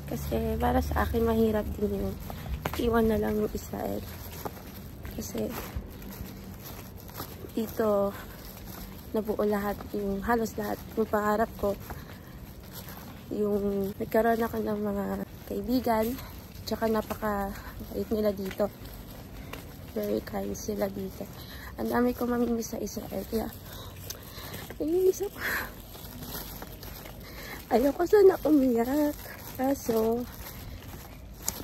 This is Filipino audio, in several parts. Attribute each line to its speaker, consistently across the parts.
Speaker 1: Kasi para sa akin mahirap din yung iwan na lang yung Israel. Kasi dito nabuo lahat, yung halos lahat yung pangarap ko. Yung nagkaroon ako ng mga kaibigan, tsaka napaka-bait nila dito. Very kind sila dito. Ang dami ko mamimiss sa Israel, kaya namimiss ako. Ayoko sana umiyak, kaso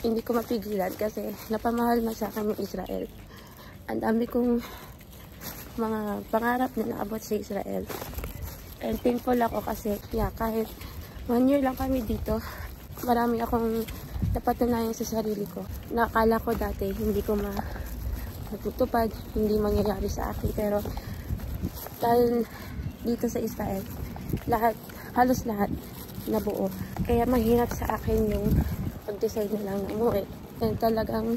Speaker 1: hindi ko mapigilan kasi napamahal na sa akin yung Israel. Ang dami kong mga pangarap na naabot sa Israel. And thankful ako kasi kahit 1 year lang kami dito, marami akong napatunayan sa sarili ko. Nakakala ko dati hindi ko matutupad, hindi mangyayari sa akin. Pero dahil dito sa Israel, halos lahat nabuo. Kaya mahirap sa akin yung pag-decide na lang na umuwi. And talagang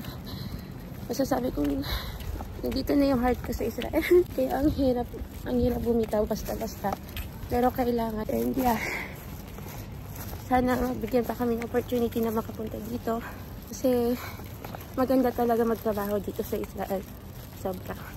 Speaker 1: masasabi kong nandito na yung heart ko sa Israel. Kaya ang hirap bumitaw basta-basta. Pero kailangan. And sana bigyan pa kami ng opportunity na makapunta dito. Kasi maganda talaga magtrabaho dito sa Israel. Sobra.